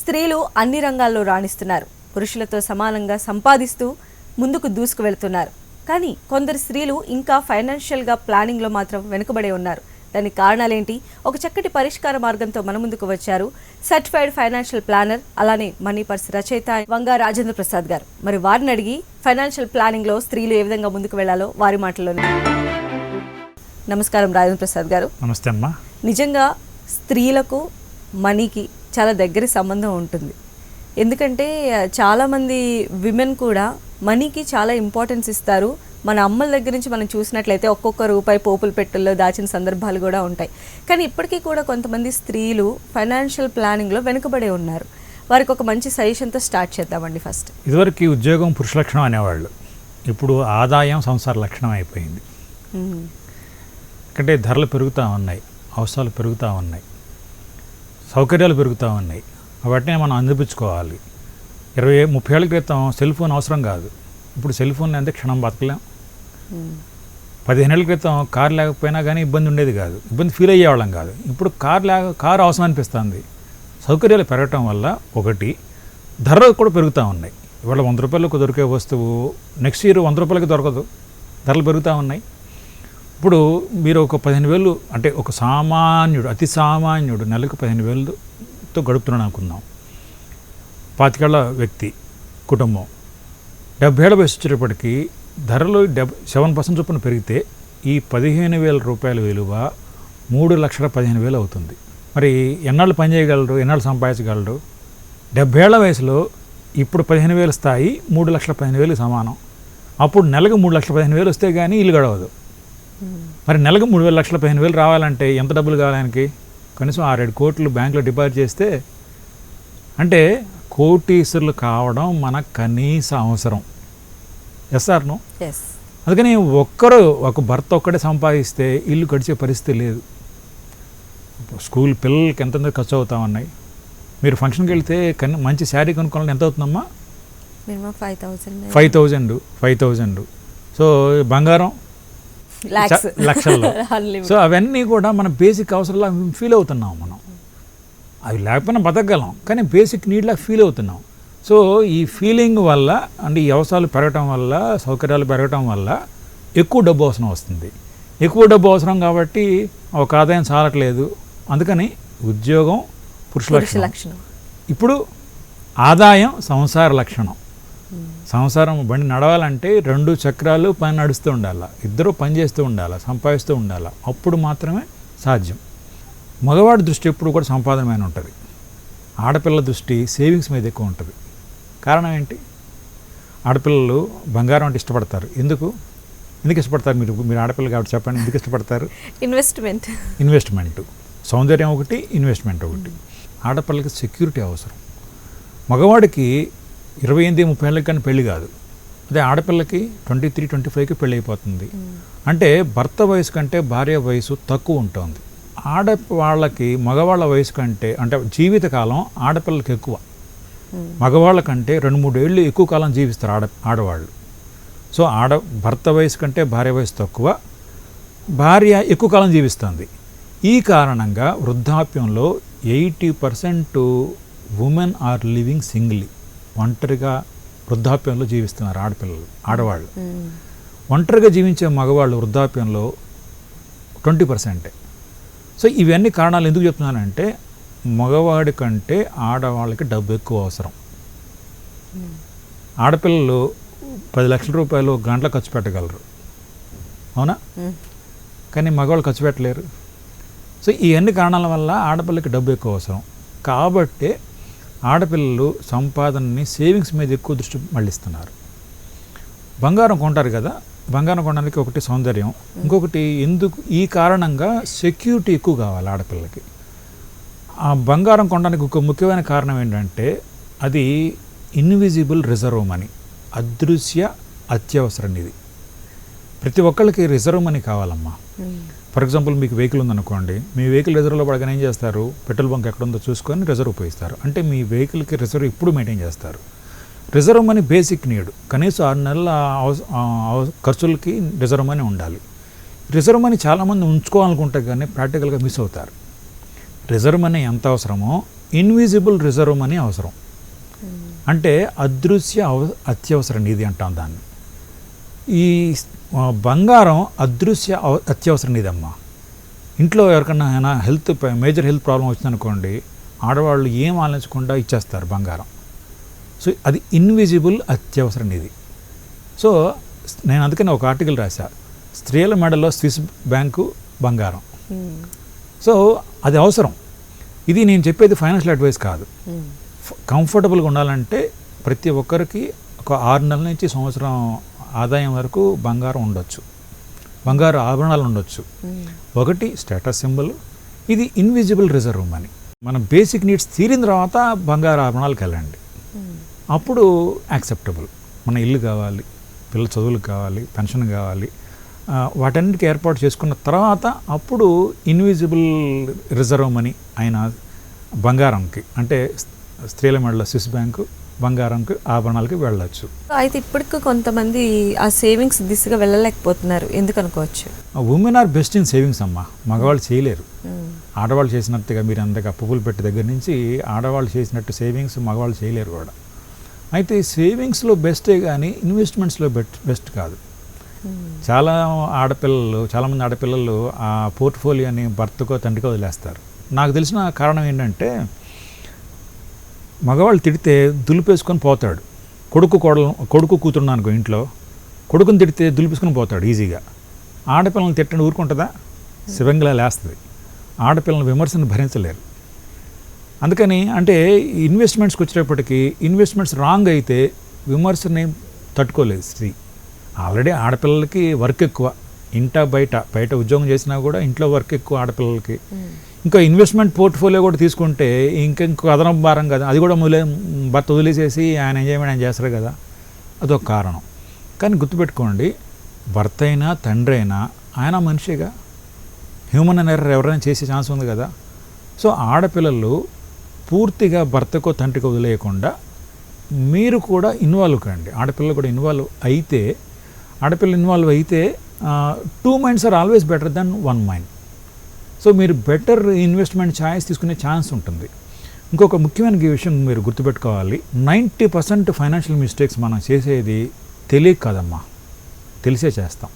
స్త్రీలు అన్ని రంగాల్లో రాణిస్తున్నారు. పురుషులతో సమానంగా సంపాదిస్తూ ముందుకు దూసుకు వెళ్తున్నారు. కానీ కొందరు స్త్రీలు ఇంకా ఫైనాన్షియల్గా ప్లానింగ్లో మాత్రం వెనుకబడే ఉన్నారు. దానికి కారణాలేంటి? ఒక చక్కటి పరిష్కార మార్గంతో మన ముందుకు వచ్చారు సర్టిఫైడ్ ఫైనాన్షియల్ ప్లానర్, అలానే మనీ పర్స్ రచయిత వంగా రాజేంద్ర ప్రసాద్ గారు. మరి వారిని అడిగి ఫైనాన్షియల్ ప్లానింగ్లో స్త్రీలు ఏ విధంగా ముందుకు వెళ్లాలో వారి మాటల్లోనే. నమస్కారం రాజేంద్ర ప్రసాద్ గారు. నమస్తే అమ్మా. నిజంగా స్త్రీలకు మనీకి చాలా దగ్గర సంబంధం ఉంటుంది. ఎందుకంటే చాలామంది విమెన్ కూడా మనీకి చాలా ఇంపార్టెన్స్ ఇస్తారు. మన అమ్మల దగ్గర నుంచి మనం చూసినట్లయితే ఒక్కొక్క రూపాయి పోపుల పెట్టెల్లో దాచిన సందర్భాలు కూడా ఉంటాయి. కానీ ఇప్పటికీ కూడా కొంతమంది స్త్రీలు ఫైనాన్షియల్ ప్లానింగ్లో వెనుకబడే ఉన్నారు. వారికి ఒక మంచి సజెషన్తో స్టార్ట్ చేద్దామండి. ఫస్ట్, ఇదివరకు ఉద్యోగం పురుష లక్షణం అనేవాళ్ళు, ఇప్పుడు ఆదాయం సంసార లక్షణం అయిపోయింది. ఎందుకంటే ధరలు పెరుగుతూ ఉన్నాయి, అవసరాలు పెరుగుతూ ఉన్నాయి, సౌకర్యాలు పెరుగుతూ ఉన్నాయి. వాటిని మనం అందిపుచ్చుకోవాలి. 20-30 ఏళ్ళ క్రితం సెల్ ఫోన్ అవసరం కాదు, ఇప్పుడు సెల్ ఫోన్ అంటే క్షణం బతకలేం. 15 ఏళ్ళ క్రితం కారు లేకపోయినా కానీ ఇబ్బంది ఉండేది కాదు, ఇబ్బంది ఫీల్ అయ్యేవాళ్ళం కాదు. ఇప్పుడు కారు అవసరం అనిపిస్తుంది. సౌకర్యాలు పెరగటం వల్ల ఒకటి, ధరలు కూడా పెరుగుతూ ఉన్నాయి. ఇవాళ 100 రూపాయలకు దొరికే వస్తువు నెక్స్ట్ ఇయర్ 100 రూపాయలకి దొరకదు, ధరలు పెరుగుతూ ఉన్నాయి. ఇప్పుడు మీరు ఒక 15,000, అంటే ఒక సామాన్యుడు, అతి సామాన్యుడు నెలకు 15,000తో గడుపుతున్నాను అనుకుందాం. 25 ఏళ్ల వ్యక్తి కుటుంబం 70 ఏళ్ళ వయసు వచ్చేటప్పటికి ధరలు 7% చొప్పున పెరిగితే ఈ 15,000 రూపాయల విలువ 3,15,000 అవుతుంది. మరి ఎన్నాళ్ళు పని చేయగలరు, ఎన్నాళ్ళు సంపాదించగలరు? 70 ఏళ్ల వయసులో ఇప్పుడు 15,000 స్థాయి 3,15,000 సమానం. అప్పుడు నెలకు 3,15,000 వస్తే కానీ ఇల్లు గడవదు. మరి నెలకు 3,15,000 రావాలంటే ఎంత డబ్బులు కావాలానికి? కనీసం 6-7 కోట్లు బ్యాంకులో డిపాజిట్ చేస్తే, అంటే కోటీశ్వరులు కావడం మన కనీస అవసరం. Yes or no? అందుకని ఒక భర్త ఒక్కడే సంపాదిస్తే ఇల్లు గడిచే పరిస్థితి లేదు. స్కూల్ పిల్లలకి ఎంత ఖర్చు అవుతా ఉన్నాయి. మీరు ఫంక్షన్కి వెళ్తే మంచి శారీ కొనుక్కోవాలని ఎంత అవుతుందమ్మా? 5,000. సో బంగారం లక్షల్లో. సో అవన్నీ కూడా మన బేసిక్ అవసరాలు ఫీల్ అవుతున్నాం మనం. అవి లేకపోయినా బతకగలం, కానీ బేసిక్ నీడ్లా ఫీల్ అవుతున్నాం. సో ఈ ఫీలింగ్ వల్ల, అంటే ఈ అవసరాలు పెరగటం వల్ల, సౌకర్యాలు పెరగటం వల్ల ఎక్కువ డబ్బు అవసరం వస్తుంది. ఎక్కువ డబ్బు అవసరం కాబట్టి ఒక ఆదాయం చాలట్లేదు. అందుకని ఉద్యోగం పురుష లక్షణం, ఇప్పుడు ఆదాయం సంసార లక్షణం. సంసారం బండి నడవాలంటే 2 చక్రాలు పని నడుస్తూ ఉండాలి, ఇద్దరు పని చేస్తూ ఉండాలి, సంపాదిస్తూ ఉండాలి. అప్పుడు మాత్రమే సాధ్యం. మగవాడి దృష్టి ఎప్పుడు కూడా సంపాదన మీద ఉంటుంది, ఆడపిల్ల దృష్టి సేవింగ్స్ మీద ఎక్కువ ఉంటుంది. కారణం ఏంటి? ఆడపిల్లలు బంగారం అంటే ఇష్టపడతారు. ఎందుకు ఇష్టపడతారు? మీరు ఆడపిల్లలు కాబట్టి చెప్పండి, ఎందుకు ఇష్టపడతారు? ఇన్వెస్ట్మెంట్. సౌందర్యం ఒకటి, ఇన్వెస్ట్మెంట్ ఒకటి. ఆడపిల్లకి సెక్యూరిటీ అవసరం. మగవాడికి 28-30 ఏళ్ళకి కానీ పెళ్లి కాదు. అదే ఆడపిల్లకి 23-25కి పెళ్ళి అయిపోతుంది. అంటే భర్త వయసు కంటే భార్య వయసు తక్కువ ఉంటుంది. ఆడవాళ్ళకి మగవాళ్ళ వయసు కంటే, అంటే జీవితకాలం ఆడపిల్లలకి ఎక్కువ. మగవాళ్ళ కంటే 2-3 ఏళ్ళు ఎక్కువ కాలం జీవిస్తారు ఆడవాళ్ళు. సో భర్త వయసు కంటే భార్య వయసు తక్కువ, భార్య ఎక్కువ కాలం జీవిస్తుంది. ఈ కారణంగా వృద్ధాప్యంలో 80% ఉమెన్ ఆర్ లివింగ్ సింగిల్లీ. ఒంటరిగా వృద్ధాప్యంలో జీవిస్తున్నారు ఆడవాళ్ళు. ఒంటరిగా జీవించే మగవాళ్ళు వృద్ధాప్యంలో 20%. సో ఇవన్నీ కారణాలు ఎందుకు చెప్తున్నానంటే, మగవాడి కంటే ఆడవాళ్ళకి డబ్బు ఎక్కువ అవసరం. ఆడపిల్లలు 10 లక్షల రూపాయలు గంటలు ఖర్చు పెట్టగలరు, అవునా? కానీ మగవాళ్ళు ఖర్చు పెట్టలేరు. సో ఈ అన్ని కారణాల వల్ల ఆడపిల్లకి డబ్బు ఎక్కువ అవసరం. కాబట్టి ఆడపిల్లలు సంపాదనని సేవింగ్స్ మీద ఎక్కువ దృష్టి మళ్ళిస్తున్నారు. బంగారం కొంటారు కదా, బంగారం కొనడానికి ఒకటి సౌందర్యం, ఇంకొకటి ఎందుకు, ఈ కారణంగా సెక్యూరిటీ ఎక్కువ కావాలి ఆడపిల్లకి. ఆ బంగారం కొనడానికి ఒక ముఖ్యమైన కారణం ఏంటంటే, అది ఇన్విజిబుల్ రిజర్వ్ మనీ, అదృశ్య అత్యవసర నిధి. ప్రతి ఒక్కళ్ళకి రిజర్వ్ మనీ కావాలమ్మా. ఫర్ ఎగ్జాంపుల్, మీకు వెహికల్ ఉందనుకోండి, మీ వెహికల్ రిజర్వ్లో పడగానే ఏం చేస్తారు? పెట్రోల్ బంక్ ఎక్కడ ఉందో చూసుకొని రిజర్వ్ ఉపయోగిస్తారు. అంటే మీ వెహికల్కి రిజర్వ్ ఇప్పుడు మెయింటైన్ చేస్తారు. Reserve money basic need. కనీసం 6 నెలల ఖర్చులకి రిజర్వ్ మనీ ఉండాలి. రిజర్వ్ మనీ చాలామంది ఉంచుకోవాలనుకుంటే కానీ ప్రాక్టికల్గా మిస్ అవుతారు. రిజర్వ్ మనీ ఎంత అవసరమో ఇన్విజిబుల్ రిజర్వ్ మనీ అవసరం. అంటే అదృశ్య అత్యవసర నిధి అంటాం దాన్ని. ఈ బంగారం అదృశ్య అత్యవసర నిధి అమ్మా. ఇంట్లో ఎవరికన్నా మేజర్ హెల్త్ ప్రాబ్లం వచ్చిందనుకోండి, ఆడవాళ్ళు ఏం ఆలోచించకుండా ఇచ్చేస్తారు బంగారం. సో అది ఇన్విజిబుల్ అత్యవసర నిధి. సో నేను అందుకని ఒక ఆర్టికల్ రాశా, స్త్రీల మెడలో స్విస్ బ్యాంకు బంగారం. సో అది అవసరం. ఇది నేను చెప్పేది ఫైనాన్షియల్ అడ్వైస్ కాదు. కంఫర్టబుల్గా ఉండాలంటే ప్రతి ఒక్కరికి ఒక 6 నెలల నుంచి సంవత్సరం ఆదాయం వరకు బంగారం ఉండొచ్చు, బంగారు ఆభరణాలు ఉండొచ్చు. ఒకటి స్టేటస్ సింబల్, ఇది ఇన్విజిబుల్ రిజర్వ్ మనీ. మన బేసిక్ నీడ్స్ తీరిన తర్వాత బంగారు ఆభరణాలకు వెళ్ళండి, అప్పుడు యాక్సెప్టబుల్. మన ఇల్లు కావాలి, పిల్లల చదువులకు కావాలి, పెన్షన్ కావాలి, వాటన్నిటికీ ఏర్పాటు చేసుకున్న తర్వాత అప్పుడు ఇన్విజిబుల్ రిజర్వ్ మనీ అయిన బంగారంకి, అంటే స్త్రీల మెడలో స్విస్ బ్యాంకు బంగారంకి ఆభరణాలకి వెళ్ళచ్చు. అయితే ఇప్పటికీ కొంతమంది ఆ సేవింగ్స్ దిశగా వెళ్ళలేకపోతున్నారు, ఎందుకు అనుకోవచ్చు? Women are best in savings అమ్మా. మగవాళ్ళు చేయలేరు. ఆడవాళ్ళు చేసినట్టుగా మీరు అందరికీ పువ్వులు పెట్టి దగ్గర నుంచి ఆడవాళ్ళు చేసినట్టు సేవింగ్స్ మగవాళ్ళు చేయలేరు కూడా. అయితే సేవింగ్స్లో బెస్టే కానీ ఇన్వెస్ట్మెంట్స్లో బెస్ట్ కాదు. చాలామంది ఆడపిల్లలు ఆ పోర్ట్ఫోలియోని భర్తకో తండ్రికో వదిలేస్తారు. నాకు తెలిసిన కారణం ఏంటంటే, మగవాళ్ళు తిడితే దులిపేసుకొని పోతాడు. కొడుకు కూతురున్నా అనుకో ఇంట్లో, కొడుకుని తిడితే దులిపేసుకొని పోతాడు ఈజీగా. ఆడపిల్లల్ని తిట్టండి ఊరుకుంటుందా? శివంగిలా లేస్తుంది. ఆడపిల్లల విమర్శను భరించలేరు. అందుకని అంటే ఇన్వెస్ట్మెంట్స్కి వచ్చేటప్పటికి ఇన్వెస్ట్మెంట్స్ రాంగ్ అయితే విమర్శని తట్టుకోలేదు స్త్రీ. ఆల్రెడీ ఆడపిల్లలకి వర్క్ ఎక్కువ, బయట ఉద్యోగం చేసినా కూడా ఇంట్లో వర్క్ ఎక్కువ ఆడపిల్లలకి. ఇంకా ఇన్వెస్ట్మెంట్ పోర్ట్ఫోలియో కూడా తీసుకుంటే ఇంకో అదనపు భారం కదా, అది కూడా భర్త వదిలేసేసి ఆయన ఎంజాయ్మెంట్ ఆయన చేస్తారు కదా, అదొక కారణం. కానీ గుర్తుపెట్టుకోండి, భర్త అయినా తండ్రి అయినా ఆయన మనిషిగా, హ్యూమన్ ఎర్రర్ ఎవరైనా చేసే ఛాన్స్ ఉంది కదా. సో ఆడపిల్లలు పూర్తిగా భర్తకో తండ్రికో వదిలేయకుండా మీరు కూడా ఇన్వాల్వ్ కండి. ఆడపిల్లలు కూడా ఇన్వాల్వ్ అయితే 2 minds are always better than 1 mind. So మీరు బెటర్ ఇన్వెస్ట్మెంట్ ఛాయిస్ తీసుకునే ఛాన్స్ ఉంటుంది. ఇంకొక ముఖ్యమైన విషయం మీరు గుర్తుపెట్టుకోవాలి, 90% ఫైనాన్షియల్ మిస్టేక్స్ మనం చేసేది తెలియక కాదమ్మా, తెలిసే చేస్తాం.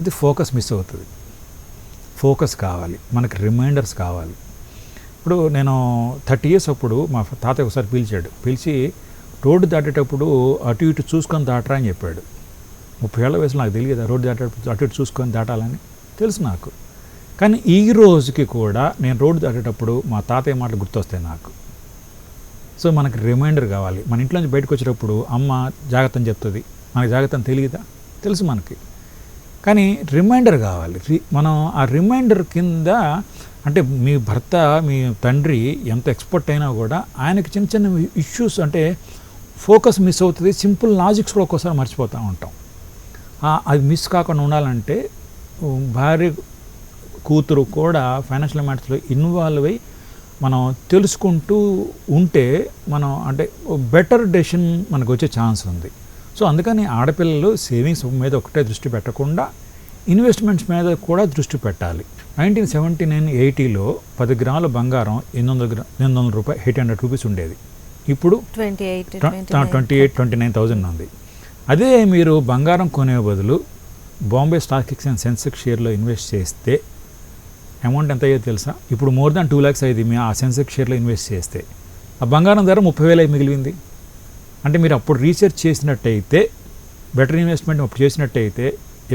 ఇది ఫోకస్ మిస్ అవుతుంది. ఫోకస్ కావాలి, మనకి రిమైండర్స్ కావాలి. ఇప్పుడు నేను 30 years అప్పుడు మా తాతయ్య ఒకసారి పిలిచి రోడ్డు దాటేటప్పుడు అటు ఇటు చూసుకొని దాటరా అని చెప్పాడు. 30 ఏళ్ల వయసులో నాకు తెలియదు రోడ్డు దాటేటప్పుడు అటు ఇటు చూసుకొని దాటాలని, తెలుసు నాకు. కానీ ఈ రోజుకి కూడా నేను రోడ్డు దాటేటప్పుడు మా తాతయ్య మాటలు గుర్తొస్తాయి నాకు. సో మనకి రిమైండర్ కావాలి. మన ఇంట్లో నుంచి బయటకు వచ్చేటప్పుడు అమ్మ జాగ్రత్త అని చెప్తుంది, మనకి జాగ్రత్త అని తెలియదా? తెలుసు మనకి. కానీ రిమైండర్ కావాలి. మనం ఆ రిమైండర్ కింద, అంటే మీ భర్త మీ తండ్రి ఎంత ఎక్స్పర్ట్ అయినా కూడా ఆయనకి చిన్న చిన్న ఇష్యూస్, అంటే ఫోకస్ మిస్ అవుతుంది, సింపుల్ లాజిక్స్ కూడా ఒక్కోసారి మర్చిపోతూ ఉంటాం. అది మిస్ కాకుండా ఉండాలంటే భార్య కూతురు కూడా ఫైనాన్షియల్ మ్యాటర్స్లో ఇన్వాల్వ్ అయ్యి మనం తెలుసుకుంటూ ఉంటే మనం అంటే బెటర్ డెసిషన్ మనకు వచ్చే ఛాన్స్ ఉంది. సో అందుకని ఆడపిల్లలు సేవింగ్స్ మీద ఒకటే దృష్టి పెట్టకుండా ఇన్వెస్ట్మెంట్స్ మీద కూడా దృష్టి పెట్టాలి. 1979-80లో 10 గ్రాముల బంగారం 800 రూపాయలు, 800 రూపీస్ ఉండేది. ఇప్పుడు 28,000 ఉంది. అదే మీరు బంగారం కొనే బదులు బాంబే స్టాక్ ఎక్స్చేంజ్ సెన్సెక్స్ షేర్లో ఇన్వెస్ట్ చేస్తే అమౌంట్ ఎంత అయ్యేది తెలుసా? ఇప్పుడు మోర్ దాన్ 2 lakhs అయ్యింది మీ ఆ సెన్సెక్స్ షేర్లో ఇన్వెస్ట్ చేస్తే. ఆ బంగారం ధర 30,000 మిగిలింది. అంటే మీరు అప్పుడు రీసెర్చ్ చేసినట్టయితే, బెటర్ ఇన్వెస్ట్మెంట్ అప్పుడు చేసినట్టయితే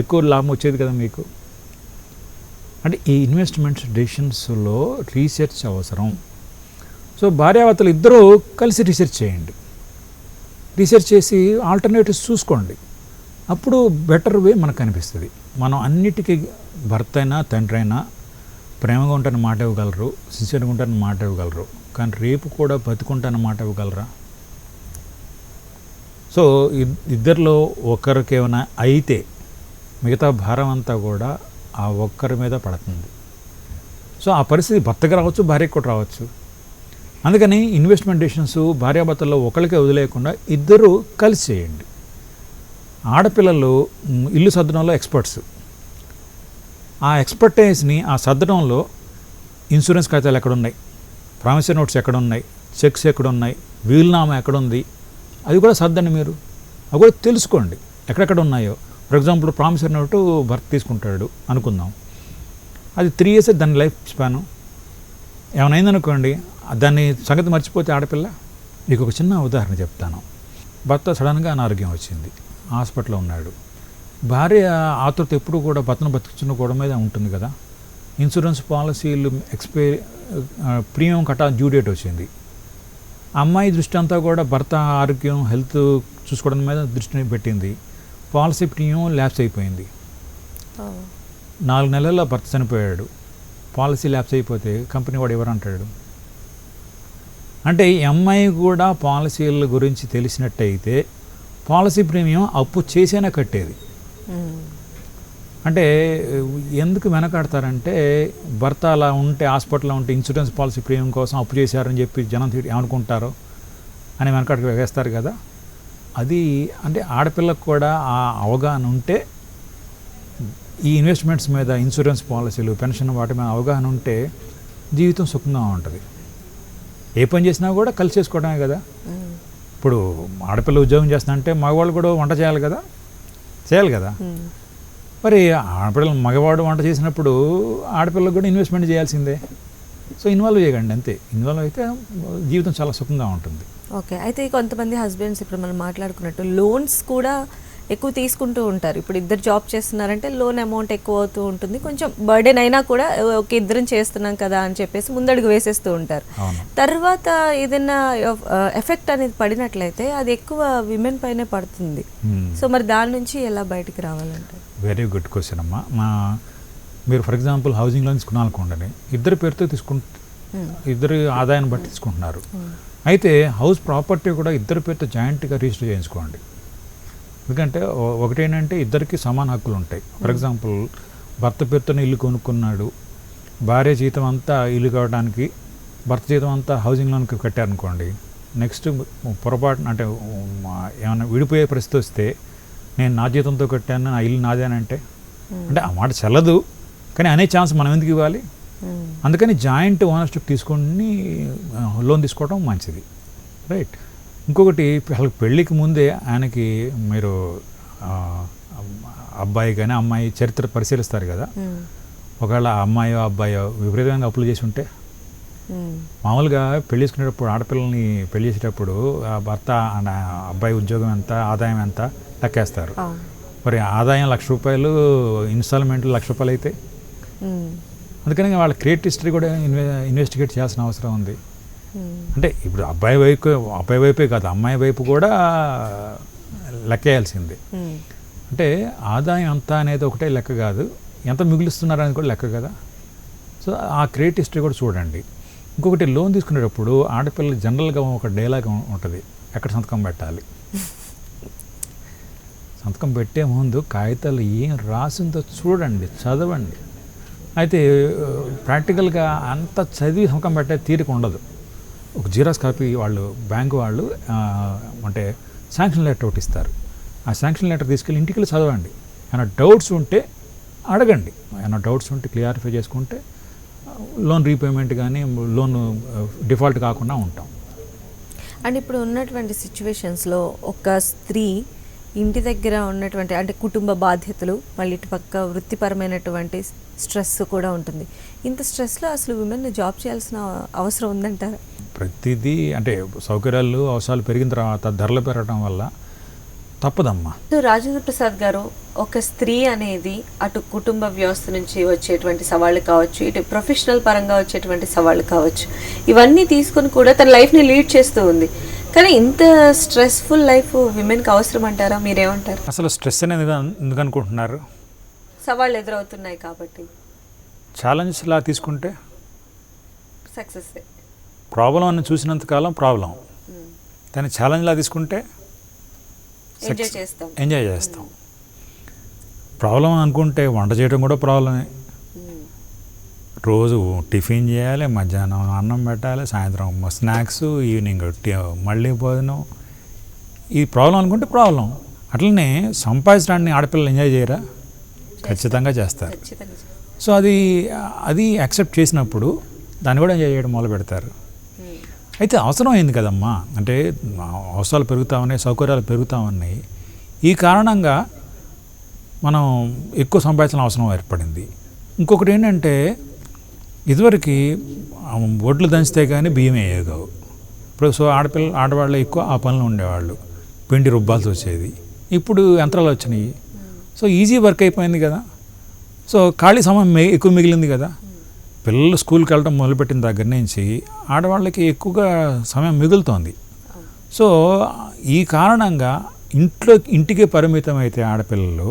ఎక్కువ లాభం వచ్చేది కదా మీకు. అంటే ఈ ఇన్వెస్ట్మెంట్స్ డెసిషన్స్లో రీసెర్చ్ అవసరం. సో భార్యాభర్తలు ఇద్దరూ కలిసి రీసెర్చ్ చేయండి. రీసెర్చ్ చేసి ఆల్టర్నేటివ్స్ చూసుకోండి. అప్పుడు బెటర్ వే మనకు అనిపిస్తుంది. మనం అన్నిటికీ భర్త అయినా తండ్రి అయినా ప్రేమగా ఉంటానని మాట ఇవ్వగలరు, సిన్సియర్గా ఉంటానని మాట ఇవ్వగలరు, కానీ రేపు కూడా బతుకుంటానని మాట ఇవ్వగలరా? సో ఇద్దరిలో ఒకరికి ఏమైనా అయితే మిగతా భారం అంతా కూడా ఆ ఒక్కరి మీద పడుతుంది. సో ఆ పరిస్థితి భర్తకి రావచ్చు, భార్యకు కూడా రావచ్చు. అందుకని ఇన్వెస్ట్మెంట్ డెసిషన్స్ భార్యాభర్తల్లో ఒకరికే వదిలేయకుండా ఇద్దరూ కలిసి చేయండి. ఆడపిల్లలు ఇల్లు సర్దడంలో ఎక్స్పర్ట్స్. ఆ ఎక్స్పర్టైజ్ని ఆ సర్దడంలో ఇన్సూరెన్స్ ఖాతాలు ఎక్కడున్నాయి, ప్రామిసరీ నోట్స్ ఎక్కడ ఉన్నాయి, చెక్స్ ఎక్కడ ఉన్నాయి, వీలునామా ఎక్కడ ఉంది, అది కూడా సర్దండి మీరు. అవి కూడా తెలుసుకోండి ఎక్కడెక్కడ ఉన్నాయో. ఫర్ ఎగ్జాంపుల్ ప్రామిసరీ నోటు భర్త తీసుకుంటాడు అనుకుందాం, అది 3 years దాని లైఫ్ స్పాను. ఏమైనా అయిందనుకోండి, దాన్ని సంగతి మర్చిపోతే ఆడపిల్ల. మీకు ఒక చిన్న ఉదాహరణ చెప్తాను. భర్త సడన్గా అనారోగ్యం వచ్చింది, హాస్పిటల్లో ఉన్నాడు. భార్య ఆతృత ఎప్పుడు కూడా భర్తను బతికించిన గొడవ మీద ఉంటుంది కదా. ఇన్సూరెన్స్ పాలసీలు ప్రీమియం కట్టాలి, డ్యూ డేట్ వచ్చింది. అమ్మాయి దృష్టి అంతా కూడా భర్త ఆరోగ్యం, హెల్త్ చూసుకోవడం మీద దృష్టిని పెట్టింది. పాలసీ ప్రీమియం ల్యాప్స్ అయిపోయింది. 4 నెలల్లో భర్త చనిపోయాడు. పాలసీ ల్యాప్స్ అయిపోతే కంపెనీ వాడు ఎవరంటాడు? అంటే ఈ అమ్మాయి కూడా పాలసీల గురించి తెలిసినట్టయితే పాలసీ ప్రీమియం అప్పు చేసేనా కట్టేది. అంటే ఎందుకు వెనకాడతారంటే, భర్త అలా ఉంటే, హాస్పిటల్లో ఉంటే ఇన్సూరెన్స్ పాలసీ ప్రీమియం కోసం అప్పు చేశారని చెప్పి జనం ఏమనుకుంటారో అని వెనకాడికి వేస్తారు కదా. అది అంటే ఆడపిల్లకు కూడా ఆ అవగాహన ఉంటే, ఈ ఇన్వెస్ట్మెంట్స్ మీద, ఇన్సూరెన్స్ పాలసీలు, పెన్షన్ వాటి మీద అవగాహన ఉంటే జీవితం సుఖంగా ఉంటుంది. ఏ పని చేసినా కూడా కలిసి చేసుకోవడమే కదా. ఇప్పుడు ఆడపిల్ల ఉద్యోగం చేస్తుందంటే మగవాళ్ళు కూడా వంట చేయాలి కదా. మరి ఆడపిల్లలు, మగవాడు వంట చేసినప్పుడు ఆడపిల్లకు కూడా ఇన్వెస్ట్మెంట్ చేయాల్సిందే. సో ఇన్వాల్వ్ చేయకండి అంతే. ఇన్వాల్వ్ అయితే జీవితం చాలా సుఖంగా ఉంటుంది. ఓకే. అయితే కొంతమంది హస్బెండ్స్ ఇప్పుడు మనం మాట్లాడుకున్నట్టు లోన్స్ కూడా ఎక్కువ తీసుకుంటూ ఉంటారు. ఇప్పుడు ఇద్దరు జాబ్ చేస్తున్నారంటే లోన్ అమౌంట్ ఎక్కువ అవుతూ ఉంటుంది. కొంచెం బర్డెన్ అయినా కూడా ఒక ఇద్దరం చేస్తున్నాం కదా అని చెప్పేసి ముందడుగు వేసేస్తూ ఉంటారు. తర్వాత ఏదైనా ఎఫెక్ట్ అనేది పడినట్లయితే అది ఎక్కువ విమెన్ పైనే పడుతుంది. సో మరి దాని నుంచి ఎలా బయటికి రావాలంటే? వెరీ గుడ్ క్వశ్చన్ అమ్మా. మీరు ఫర్ ఎగ్జాంపుల్ హౌసింగ్ లోన్ తీసుకున్నానుకోండి, ఇద్దరి పేరుతో ఇద్దరు ఆదాయాన్ని బట్టి తీసుకుంటున్నారు. అయితే హౌస్ ప్రాపర్టీ కూడా ఇద్దరి పేరుతో జాయింట్గా రిజిస్టర్ చేయించుకోండి. ఎందుకంటే ఒకటేంటంటే ఇద్దరికి సమాన హక్కులు ఉంటాయి. ఫర్ ఎగ్జాంపుల్ భర్త పేరుతోనే ఇల్లు కొనుక్కున్నాడు, భార్య జీతం అంతా ఇల్లు కావడానికి, భర్త జీతం అంతా హౌసింగ్ లోన్కి కట్టారనుకోండి, నెక్స్ట్ పొరపాటు అంటే ఏమైనా విడిపోయే పరిస్థితి వస్తే, నేను నా జీతంతో కట్టాను, నా ఇల్లు నాదేనంటే, అంటే ఆ మాట చెల్లదు, కానీ అనే ఛాన్స్ మనం ఎందుకు ఇవ్వాలి? అందుకని జాయింట్ ఓనర్షిప్ తీసుకొని లోన్ తీసుకోవడం మంచిది, రైట్. ఇంకొకటి, అసలు పెళ్ళికి ముందే ఆయనకి మీరు అబ్బాయి కానీ అమ్మాయి చరిత్ర పరిశీలిస్తారు కదా. ఒకవేళ అమ్మాయో అబ్బాయో విపరీతంగా అప్పులు చేసి ఉంటే, మామూలుగా పెళ్లి చేసుకునేటప్పుడు ఆడపిల్లల్ని పెళ్లి చేసేటప్పుడు భర్త అబ్బాయి ఉద్యోగం ఎంత, ఆదాయం ఎంత లెక్కేస్తారు. మరి ఆదాయం ₹1,00,000, ఇన్స్టాల్మెంట్లు ₹1,00,000 అయితే, అందుకని వాళ్ళ క్రెడిట్ హిస్టరీ కూడా ఇన్వెస్టిగేట్ చేయాల్సిన అవసరం ఉంది. అంటే ఇప్పుడు అబ్బాయి వైపే కాదు, అమ్మాయి వైపు కూడా లెక్కేయాల్సిందే. అంటే ఆదాయం ఎంత అనేది ఒకటే లెక్క కాదు, ఎంత మిగులుస్తున్నారు అనేది కూడా లెక్క కదా. సో ఆ క్రెడిట్ హిస్టరీ కూడా చూడండి. ఇంకొకటి, లోన్ తీసుకునేటప్పుడు ఆడపిల్లలు జనరల్గా ఒక డైలాగ్ ఉంటుంది, ఎక్కడ సంతకం పెట్టాలి. సంతకం పెట్టే ముందు కాగితాలు ఏం రాసిందో చూడండి, చదవండి. అయితే ప్రాక్టికల్గా అంత చదివి సంతకం పెట్టే తీరిక ఉండదు. ఒక జీరాక్స్ కాపీ వాళ్ళు, బ్యాంకు వాళ్ళు అంటే శాంక్షన్ లెటర్ ఒకటి ఇస్తారు. ఆ శాంక్షన్ లెటర్ తీసుకెళ్ళి ఇంటికి వెళ్ళి చదవండి. ఏమైనా డౌట్స్ ఉంటే అడగండి, ఏమైనా డౌట్స్ ఉంటే క్లియారిఫై చేసుకుంటే లోన్ రీపేమెంట్ కానీ లోన్ డిఫాల్ట్ కాకుండా ఉంటాం. అండ్ ఇప్పుడు ఉన్నటువంటి సిచ్యువేషన్స్లో ఒక స్త్రీ ఇంటి దగ్గర ఉన్నటువంటి అంటే కుటుంబ బాధ్యతలు, మళ్ళీ ఇటుపక్క వృత్తిపరమైనటువంటి స్ట్రెస్ కూడా ఉంటుంది. ఇంత స్ట్రెస్లో అసలు విమెన్ జాబ్ చేయాల్సిన అవసరం ఉందంటారా? ప్రతిదీ అంటే సౌకర్యాలు, అవసరాలు పెరిగిన తర్వాత ధరలు పెరగడం వల్ల తప్పదమ్మా. రాజేంద్ర ప్రసాద్ గారు, ఒక స్త్రీ అనేది అటు కుటుంబ వ్యవస్థ నుంచి వచ్చేటువంటి సవాళ్ళు కావచ్చు, ఇటు ప్రొఫెషనల్ పరంగా వచ్చేటువంటి సవాళ్ళు కావచ్చు, ఇవన్నీ తీసుకొని కూడా తన లైఫ్ని లీడ్ చేస్తూ ఉంది. కానీ ఇంత స్ట్రెస్ఫుల్ లైఫ్ విమెన్కి అవసరం అంటారా? మీరేమంటారు? అసలు స్ట్రెస్ అనేది ఎందుకు అనుకుంటున్నారు? సవాళ్ళు ఎదురవుతున్నాయి కాబట్టి. ఛాలెంజ్ లా తీసుకుంటే సక్సెస్. ప్రాబ్లం అని చూసినంతకాలం ప్రాబ్లం, దాన్ని ఛాలెంజ్లా తీసుకుంటే ఎంజాయ్ చేస్తాం. ప్రాబ్లం అనుకుంటే వంట చేయడం కూడా ప్రాబ్లమే. రోజు టిఫిన్ చేయాలి, మధ్యాహ్నం అన్నం పెట్టాలి, సాయంత్రం స్నాక్స్, ఈవినింగ్ మళ్ళీ భోజనం. ఈ ప్రాబ్లం అనుకుంటే ప్రాబ్లం. అట్లనే సంపాదించడాన్ని ఆడపిల్లలు ఎంజాయ్ చేయరా? ఖచ్చితంగా చేస్తారు. సో అది యాక్సెప్ట్ చేసినప్పుడు దాన్ని కూడా ఎంజాయ్ చేయడం మొదలు పెడతారు. అయితే అవసరం అయింది కదమ్మా, అంటే అవసరాలు పెరుగుతూ ఉన్నాయి, సౌకర్యాలు పెరుగుతూ ఉన్నాయి. ఈ కారణంగా మనం ఎక్కువ సంపాదించాల్సిన అవసరం ఏర్పడింది. ఇంకొకటి ఏంటంటే ఇదివరకు వడ్లు దంచితే కానీ బియ్యం వేయే కావు. ఇప్పుడు సో ఆడవాళ్ళు ఎక్కువ ఆ పనులు ఉండేవాళ్ళు, పిండి రుబ్బాల్సి వచ్చేది. ఇప్పుడు యంత్రాలు వచ్చినాయి, సో ఈజీ వర్క్ అయిపోయింది కదా. సో ఖాళీ సమయం ఎక్కువ మిగిలింది కదా. పిల్లలు స్కూల్కి వెళ్ళడం మొదలుపెట్టిన దగ్గర నుంచి ఆడవాళ్ళకి ఎక్కువగా సమయం మిగులుతోంది. సో ఈ కారణంగా ఇంటికే పరిమితం అయితే ఆడపిల్లలు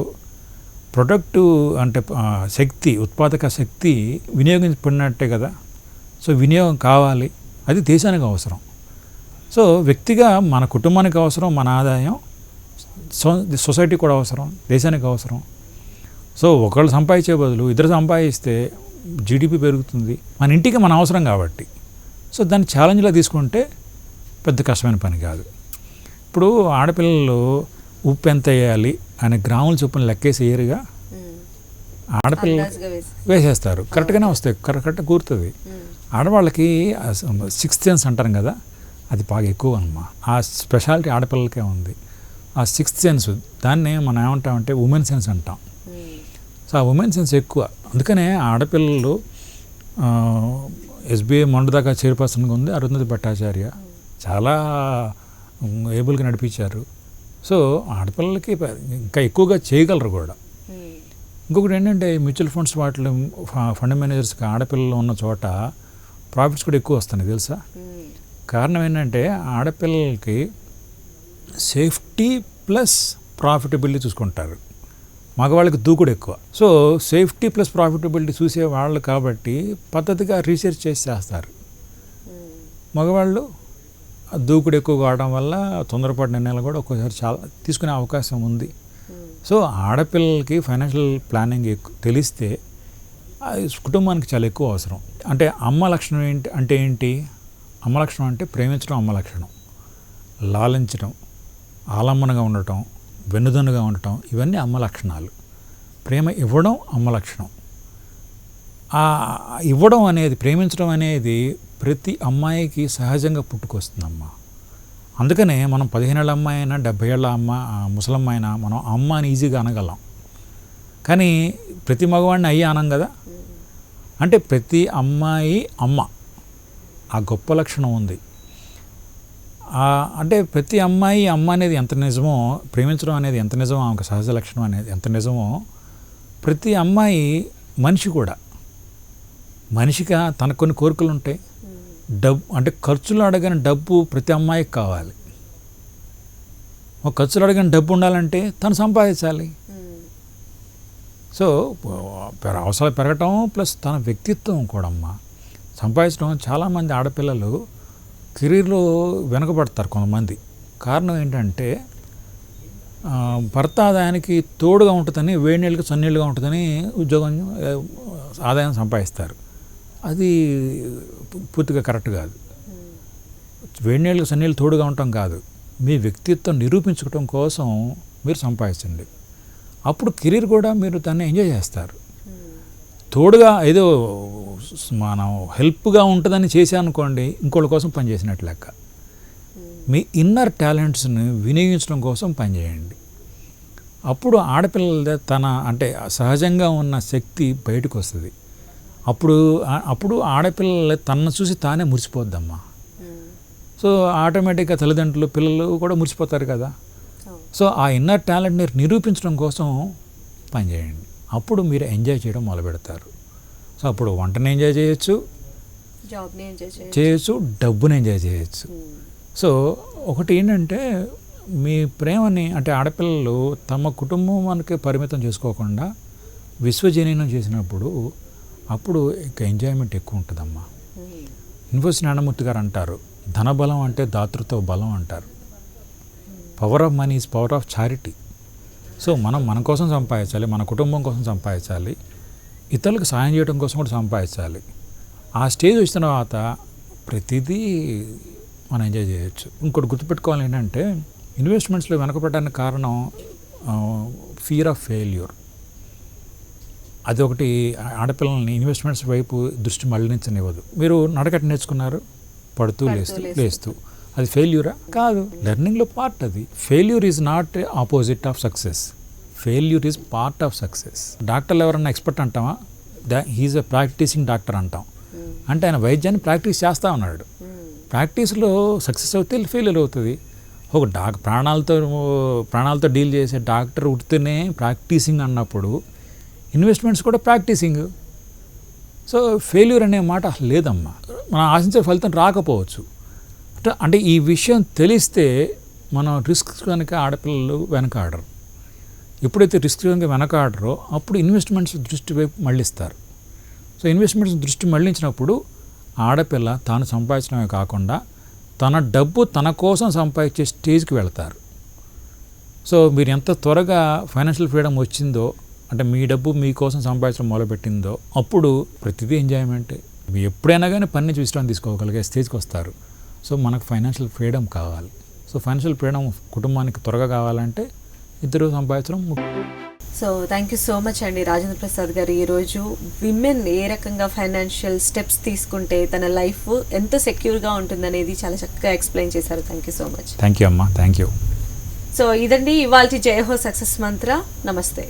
ప్రొడక్టివ్ అంటే శక్తి, ఉత్పాదక శక్తి వినియోగించబడినట్టే కదా. సో వినియోగం కావాలి, అది దేశానికి అవసరం. సో వ్యక్తిగా మన కుటుంబానికి అవసరం, మన ఆదాయం సొసైటీ కూడా అవసరం, దేశానికి అవసరం. సో ఒకళ్ళు సంపాదించే బదులు ఇద్దరు సంపాదిస్తే జీడిపి పెరుగుతుంది, మన ఇంటికి మన అవసరం కాబట్టి. సో దాన్ని ఛాలెంజ్లా తీసుకుంటే పెద్ద కష్టమైన పని కాదు. ఇప్పుడు ఆడపిల్లలు ఉప్పు ఎంత వేయాలి అనే గ్రాముల చొప్పున లెక్కేసి వేయరుగా, ఆడపిల్లలు వేసేస్తారు, కరెక్ట్గానే వస్తాయి, కరెక్ట్గా కూరుతుంది. ఆడవాళ్ళకి సిక్స్త్ సెన్స్ అంటారు కదా, అది బాగా ఎక్కువ అన్నమా. ఆ స్పెషాలిటీ ఆడపిల్లలకే ఉంది, ఆ సిక్స్త్ సెన్స్. దాన్నే మనం ఏమంటామంటే ఉమెన్ సెన్స్ అంటాం. సో ఆ ఉమెన్ సెన్స్ ఎక్కువ. అందుకనే ఆడపిల్లలు ఎస్బీఐ మొన్నదాకా చైర్పర్సన్గా ఉంది అరుంధతి భట్టాచార్య, చాలా ఏబుల్గా నడిపించారు. సో ఆడపిల్లలకి ఇంకా ఎక్కువగా చేయగలరు కూడా. ఇంకొకటి ఏంటంటే మ్యూచువల్ ఫండ్స్ వాటిలో ఫండ్ మేనేజర్స్కి ఆడపిల్లలు ఉన్న చోట ప్రాఫిట్స్ కూడా ఎక్కువ వస్తున్నాయి తెలుసా. కారణం ఏంటంటే ఆడపిల్లలకి సేఫ్టీ ప్లస్ ప్రాఫిటబిలిటీ చూసుకుంటారు, మగవాళ్ళకి దూకుడు ఎక్కువ. సో సేఫ్టీ ప్లస్ ప్రాఫిటబిలిటీ చూసే వాళ్ళు కాబట్టి పద్ధతిగా రీసెర్చ్ చేస్తారు. మగవాళ్ళు దూకుడు ఎక్కువ కావడం వల్ల తొందరపాటు నిర్ణయాలు కూడా ఒక్కోసారి చాలా తీసుకునే అవకాశం ఉంది. సో ఆడపిల్లలకి ఫైనాన్షియల్ ప్లానింగ్ తెలిస్తే కుటుంబానికి చాలా ఎక్కువ అవసరం. అంటే అమ్మ లక్షణం ఏంటి? అమ్మ లక్షణం అంటే ప్రేమించడం అమ్మ లక్షణం, లాలించడం, ఆలంబనగా ఉండటం, వెన్నుదన్నుగా ఉండటం, ఇవన్నీ అమ్మ లక్షణాలు. ప్రేమ ఇవ్వడం అమ్మ లక్షణం. ఆ ఇవ్వడం అనేది, ప్రేమించడం అనేది ప్రతి అమ్మాయికి సహజంగా పుట్టుకొస్తుందమ్మా. అందుకనే మనం 15 ఏళ్ళ అమ్మాయి అయినా 70 ఏళ్ళ ముసలమ్మ అయినా మనం అమ్మ అని ఈజీగా అనగలం. కానీ ప్రతి మగవాడిని అయ్యి అనం కదా. అంటే ప్రతి అమ్మాయి అమ్మ, ఆ గొప్ప లక్షణం ఉంది. అంటే ప్రతి అమ్మాయి అమ్మ అనేది ఎంత నిజమో, ప్రేమించడం అనేది ఎంత నిజమో, ఆమెకు సహజ లక్షణం అనేది ఎంత నిజమో, ప్రతి అమ్మాయి మనిషి కూడా. మనిషిగా తనకు కొన్ని కోరికలు ఉంటాయి. అంటే ఖర్చులు అడగని డబ్బు ప్రతి అమ్మాయికి కావాలి. ఒక ఖర్చులు అడగని డబ్బు ఉండాలంటే తను సంపాదించాలి. సో అవసరాలు పెరగటం ప్లస్ తన వ్యక్తిత్వం కూడా అమ్మ సంపాదించడం. చాలామంది ఆడపిల్లలు కెరీర్లో వెనకబడతారు కొంతమంది. కారణం ఏంటంటే భర్త ఆదాయానికి తోడుగా ఉంటుందని, వేడి నీళ్ళకి చన్నీళ్ళుగా ఉంటుందని ఉద్యోగం ఆదాయం సంపాదిస్తారు. అది పూర్తిగా కరెక్ట్ కాదు. వేడి నీళ్ళకి చన్నీళ్ళు తోడుగా ఉండటం కాదు, మీ వ్యక్తిత్వం నిరూపించుకోవడం కోసం మీరు సంపాదించండి. అప్పుడు కెరీర్ కూడా మీరు దాన్ని ఎంజాయ్ చేస్తారు. తోడుగా ఏదో మనం హెల్ప్గా ఉంటుందని చేశానుకోండి, ఇంకోళ్ళ కోసం పనిచేసినట్టు లెక్క. మీ ఇన్నర్ టాలెంట్స్ని వినియోగించడం కోసం పనిచేయండి. అప్పుడు ఆడపిల్లల అంటే సహజంగా ఉన్న శక్తి బయటకు వస్తుంది. అప్పుడు ఆడపిల్లల తనను చూసి తానే మురిసిపోద్దమ్మా. సో ఆటోమేటిక్గా తల్లిదండ్రులు, పిల్లలు కూడా మురిసిపోతారు కదా. సో ఆ ఇన్నర్ టాలెంట్ని నిరూపించడం కోసం పనిచేయండి. అప్పుడు మీరు ఎంజాయ్ చేయడం మొదలు పెడతారు. సో అప్పుడు వంటని ఎంజాయ్ చేయొచ్చు, డబ్బుని ఎంజాయ్ చేయొచ్చు. సో ఒకటి ఏంటంటే మీ ప్రేమని, అంటే ఆడపిల్లలు తమ కుటుంబానికి పరిమితం చేసుకోకుండా విశ్వజనీనం చేసినప్పుడు అప్పుడు ఇక ఎంజాయ్మెంట్ ఎక్కువ ఉంటుందమ్మా. ఇన్ఫోసిస్ నారాయణమూర్తి గారు అంటారు, ధనబలం అంటే దాతృత్వ బలం అంటారు. Power of money is power of charity. So మనం మన కోసం సంపాదించాలి, మన కుటుంబం కోసం సంపాదించాలి, ఇతరులకు సాయం చేయడం కోసం కూడా సంపాదించాలి. ఆ స్టేజ్ వచ్చిన తర్వాత ప్రతిదీ మనం ఎంజాయ్ చేయొచ్చు. ఇంకోటి గుర్తుపెట్టుకోవాలి ఏంటంటే ఇన్వెస్ట్మెంట్స్లో వెనకపడడానికి కారణం ఫియర్ ఆఫ్ ఫెయిల్యూర్. అది ఒకటి ఆడపిల్లల్ని ఇన్వెస్ట్మెంట్స్ వైపు దృష్టి మళ్లించనివ్వదు. మీరు నడకట్ట నేర్చుకున్నారు, పడుతూ లేస్తూ అది ఫెయిల్యూరా కాదు, లెర్నింగ్లో పార్ట్. అది failure is not opposite of success, failure is part of success. డాక్టర్లు ఎవరన్నా ఎక్స్పర్ట్ అంటామా? హీఈస్ ఎ ప్రాక్టీసింగ్ డాక్టర్ అంటాం. అంటే ఆయన వైద్యాన్ని ప్రాక్టీస్ చేస్తూ ఉన్నాడు. ప్రాక్టీస్లో సక్సెస్ అవుతే ఫెయిల్యూర్ అవుతుంది. ఒక ప్రాణాలతో డీల్ చేసే డాక్టర్ ఉడితేనే ప్రాక్టీసింగ్ అన్నప్పుడు ఇన్వెస్ట్మెంట్స్ కూడా ప్రాక్టీసింగ్. సో ఫెయిల్యూర్ అనే మాట అసలు లేదమ్మా. మనం ఆశించే ఫలితం రాకపోవచ్చు. అంటే ఈ విషయం తెలిస్తే మనం రిస్క్ కనుక ఆడపిల్లలు వెనకాడరు. ఎప్పుడైతే రిస్క్ కనుక వెనకాడరో అప్పుడు ఇన్వెస్ట్మెంట్స్ దృష్టి వైపు మళ్ళిస్తారు. సో ఇన్వెస్ట్మెంట్స్ దృష్టి మళ్ళించినప్పుడు ఆడపిల్ల తాను సంపాదించడమే కాకుండా తన డబ్బు తన కోసం సంపాదించే స్టేజ్కి వెళ్తారు. సో మీరు ఎంత త్వరగా ఫైనాన్షియల్ ఫ్రీడమ్ వచ్చిందో, అంటే మీ డబ్బు మీకోసం సంపాదించడం మొదలుపెట్టిందో, అప్పుడు ప్రతిదీ ఎంజాయ్మెంటే. మీరు ఎప్పుడైనా కానీ పని నుంచి విశ్రాంతి తీసుకోగలిగే స్టేజ్కి వస్తారు. సో మనకు ఫైనాన్షియల్ ఫ్రీడమ్ కావాలి. సో ఫైనాన్షియల్ ఫ్రీడమ్ కుటుంబానికి త్వరగా కావాలంటే ఇద్దరు సంపాదించడం. So thank you so much అండి రాజేంద్ర ప్రసాద్ గారు. ఈరోజు విమెన్ ఏ రకంగా ఫైనాన్షియల్ స్టెప్స్ తీసుకుంటే తన లైఫ్ ఎంత సెక్యూర్గా ఉంటుందనేది చాలా చక్కగా ఎక్స్ప్లెయిన్ చేశారు. Thank you so much. Thank you అమ్మా, థ్యాంక్ యూ. సో ఇదండి ఇవాల్టి జయహో సక్సెస్ మంత్ర. నమస్తే.